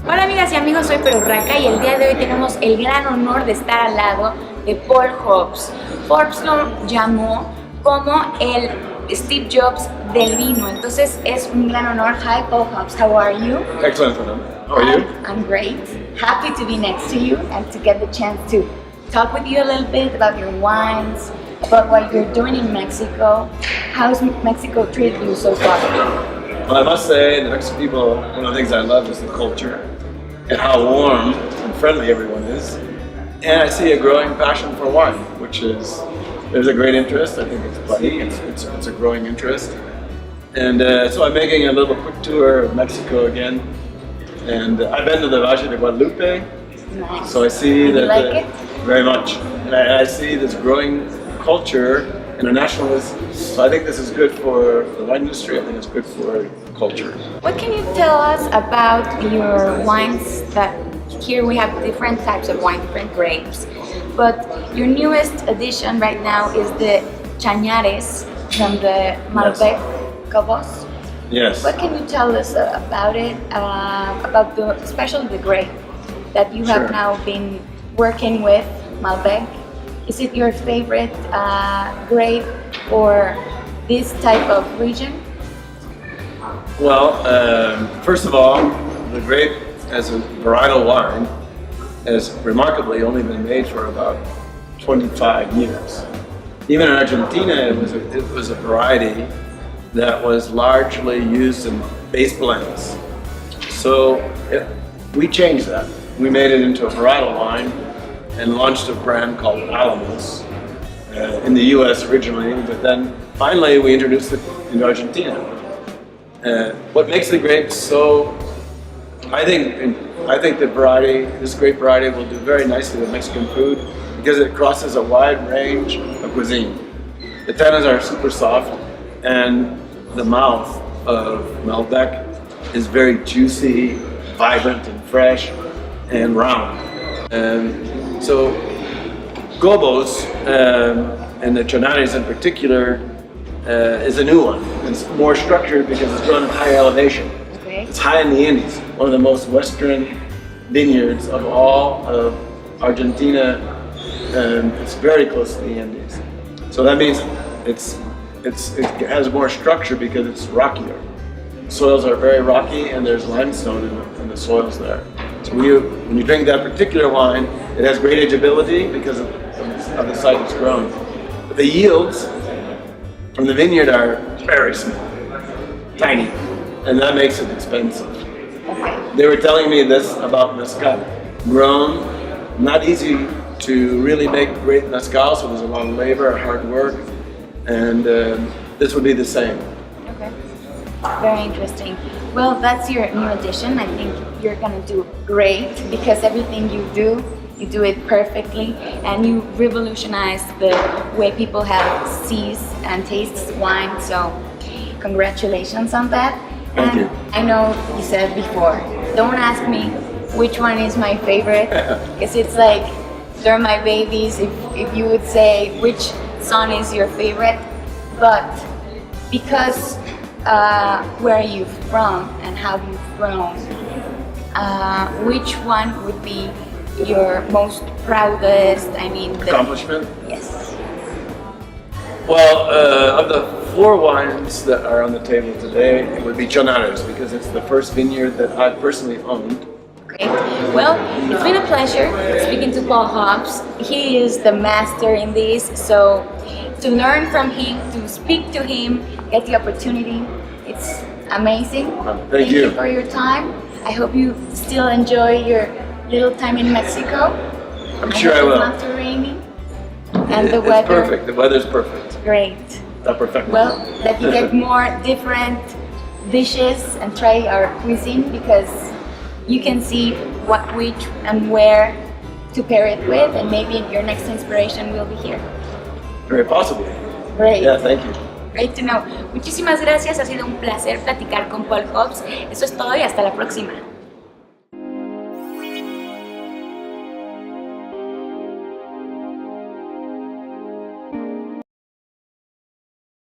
Hola amigas y amigos, soy Perurraca y el día de hoy tenemos el gran honor de estar al lado de Paul Hobbs. Forbes lo llamó como el Steve Jobs del vino, entonces es un gran honor. Hi Paul Hobbs, how are you? Excellent, madam. How are you? I'm great. Happy to be next to you and to get the chance to talk with you a little bit about your wines, about what you're doing in Mexico. How's Mexico treated you so far? Well, I must say, the Mexican people, one of the things I love is the culture and how warm and friendly everyone is. And I see a growing passion for wine, which is, there's a great interest. I think it's plenty, it's a growing interest. And so I'm making a little quick tour of Mexico again. And I've been to the Valle de Guadalupe, Nice. so I see You that like it? very much. And I see this growing culture, internationalism. So I think this is good for the wine industry. I think it's good for culture. What can you tell us about your wines? That here we have different types of wine, different grapes, but your newest addition right now is the Chañares from the Malbec Cobos. Yes. What can you tell us about it, about especially the grape that you have Sure. now been working with, Malbec? Is it your favorite grape for this type of region? Well, first of all, the grape as a varietal wine has remarkably only been made for about 25 years. Even in Argentina, it was a variety that was largely used in base blends. So we changed that. We made it into a varietal wine and launched a brand called Alamos in the US originally, but then finally we introduced it in Argentina. What makes the grape so, I think the variety, this grape variety will do very nicely with Mexican food because it crosses a wide range of cuisine. The tannins are super soft and the mouth of Malbec is very juicy, vibrant and fresh and round. So Gobos and the Chañares in particular is a new one. It's more structured because it's grown at high elevation. Okay. It's high in the Andes, one of the most western vineyards of all of Argentina. It's very close to the Andes. So that means it has more structure because it's rockier. Soils are very rocky and there's limestone in the soils there. So when you drink that particular wine, it has great ageability because of the site it's grown. But the yields from the vineyard are very small, tiny, and that makes it expensive. They were telling me this about mezcal. Grown, not easy to really make great mezcal, so there's a lot of labor, hard work, and this would be the same. Okay. Very interesting. Well, that's your new addition. I think you're gonna do great because everything you do it perfectly, and you revolutionize the way people sees and tastes wine. So, congratulations on that. Thank you. I know you said before, don't ask me which one is my favorite, because it's like they're my babies. If you would say which son is your favorite, but because where are you from and how you've grown, which one would be your most proudest, Accomplishment? Yes. Well, of the 4 wines that are on the table today, it would be Chañares because it's the first vineyard that I personally owned. Great. Well, it's been a pleasure speaking to Paul Hobbs. He is the master in this, so to learn from him, to speak to him, get the opportunity, it's amazing. Thank you for your time. I hope you still enjoy your little time in Mexico. I'm sure I will. It's not too rainy. And the It's weather. perfect. The weather's perfect. Great. Not perfect. Well, that you get more different dishes and try our cuisine, because you can see which and where to pair it with, and maybe your next inspiration will be here. Very possibly. Great. Yeah, thank you. Great to know. Muchísimas gracias. Ha sido un placer platicar con Paul Hobbs. Eso es todo y hasta la próxima.